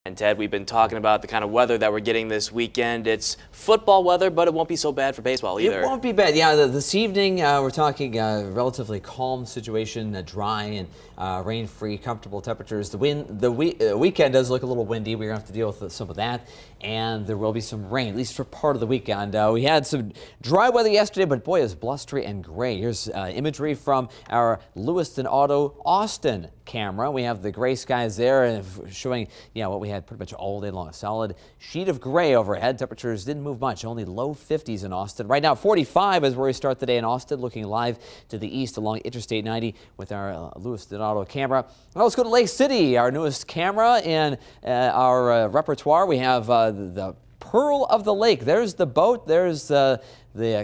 And Ted, we've been talking about the kind of weather that we're getting this weekend. It's football weather, but it won't be so bad for baseball either. It won't be bad. Yeah, this evening we're talking relatively calm situation, dry and rain-free, comfortable temperatures. The weekend does look a little windy. We're going to have to deal with some of that, and there will be some rain, at least for part of the weekend. We had some dry weather yesterday, but boy, it was blustery and gray. Here's imagery from our Lewiston Auto Austin camera. We have the gray skies there and showing what we had pretty much all day long. A solid sheet of gray overhead. Temperatures didn't move much, only low 50s in Austin. Right now 45 is where we start the day in Austin, looking live to the east along Interstate 90 with our Lewiston Auto camera. Well, let's go to Lake City, our newest camera in our repertoire. We have the Pearl of the Lake. There's the boat. There's the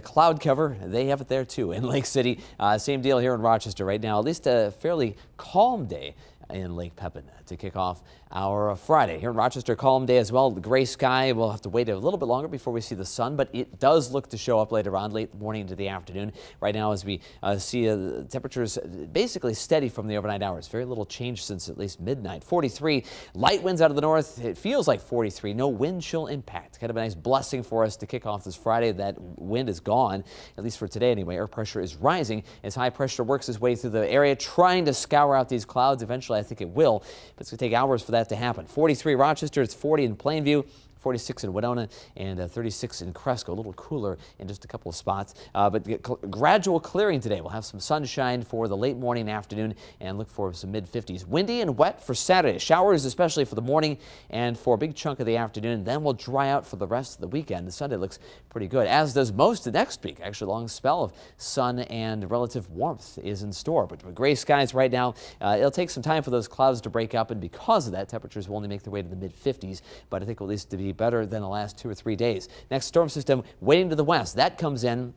cloud cover. They have it there too in Lake City. Same deal here in Rochester right now. At least a fairly calm day in Lake Pepin to kick off our Friday. Here in Rochester, calm day as well. The gray sky, we'll have to wait a little bit longer before we see the sun, but it does look to show up later on, late morning into the afternoon. Right now, as we see temperatures basically steady from the overnight hours. Very little change since at least midnight. 43, light winds out of the north. It feels like 43. No wind chill impact. Kind of a nice blessing for us to kick off this Friday. That wind is gone, at least for today anyway. Air pressure is rising as high pressure works its way through the area, trying to scour out these clouds. Eventually, I think it will, but it's going to take hours for that to happen. 43 Rochester, it's 40 in Plainview, 46 in Winona, and 36 in Cresco. A little cooler in just a couple of spots, but gradual clearing today. We'll have some sunshine for the late morning and afternoon, and look for some mid-50s. Windy and wet for Saturday. Showers especially for the morning and for a big chunk of the afternoon. Then we'll dry out for the rest of the weekend. The Sunday looks pretty good, as does most of next week. Actually, a long spell of sun and relative warmth is in store. But with gray skies right now, it'll take some time for those clouds to break up, and because of that, temperatures will only make their way to the mid-50s, but I think at least to be better than the last 2 or 3 days. Next storm system waiting to the west. That comes in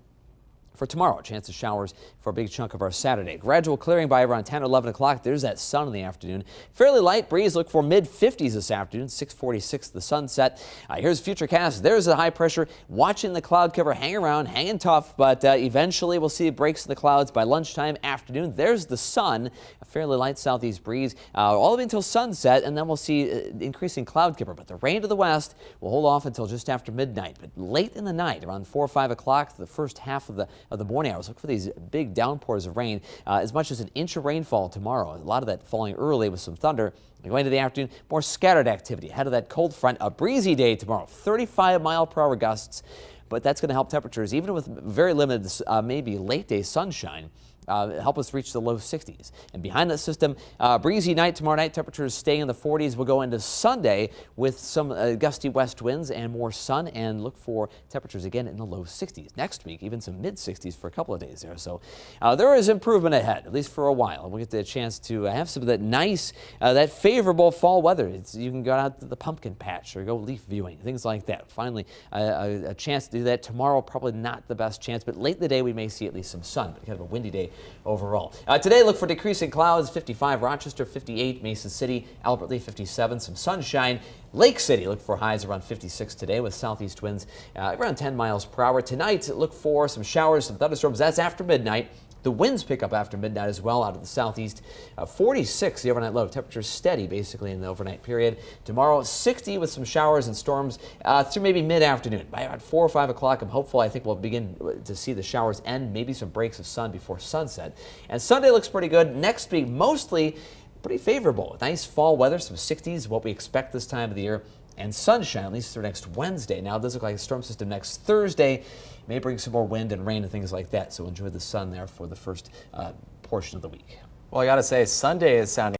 for tomorrow. A chance of showers for a big chunk of our Saturday. Gradual clearing by around 10 or 11 o'clock. There's that sun in the afternoon. Fairly light breeze. Look for mid-50s this afternoon. 6:46 the sunset. Here's Futurecast. There's the high pressure. Watching the cloud cover hang around, hanging tough, but eventually we'll see breaks in the clouds by lunchtime, afternoon. There's the sun. A fairly light southeast breeze all the way until sunset, and then we'll see increasing cloud cover. But the rain to the west will hold off until just after midnight. But late in the night, around 4 or 5 o'clock, the first half of the morning hours, look for these big downpours of rain, as much as an inch of rainfall tomorrow. A lot of that falling early with some thunder. Going into the afternoon, more scattered activity ahead of that cold front. A breezy day tomorrow, 35-mile-per-hour gusts, but that's going to help temperatures, even with very limited, maybe late-day sunshine, help us reach the low 60s. And behind that system, breezy night tomorrow night. Temperatures staying in the 40s. We'll go into Sunday with some gusty west winds and more sun, and look for temperatures again in the low 60s. Next week, even some mid-60s for a couple of days there. So there is improvement ahead, at least for a while. We'll get the chance to have some of that nice, that favorable fall weather. You can go out to the pumpkin patch or go leaf viewing, things like that. Finally, a chance to do that tomorrow. Probably not the best chance, but late in the day we may see at least some sun, but kind of a windy day overall. Today, look for decreasing clouds. 55 Rochester, 58 Mason City, Albert Lea 57, some sunshine. Lake City, look for highs around 56 today with southeast winds around 10 miles per hour. Tonight, look for some showers, some thunderstorms. That's after midnight. The winds pick up after midnight as well out of the southeast. 46 the overnight low. Temperatures steady basically in the overnight period. Tomorrow 60 with some showers and storms through maybe mid-afternoon. By about 4 or 5 o'clock, I'm hopeful. I think we'll begin to see the showers end, maybe some breaks of sun before sunset. And Sunday looks pretty good. Next week mostly pretty favorable. Nice fall weather, some 60s, what we expect this time of the year, and sunshine at least through next Wednesday. Now it does look like a storm system next Thursday may bring some more wind and rain and things like that, so enjoy the sun there for the first portion of the week. Well, I gotta say, Sunday is sounding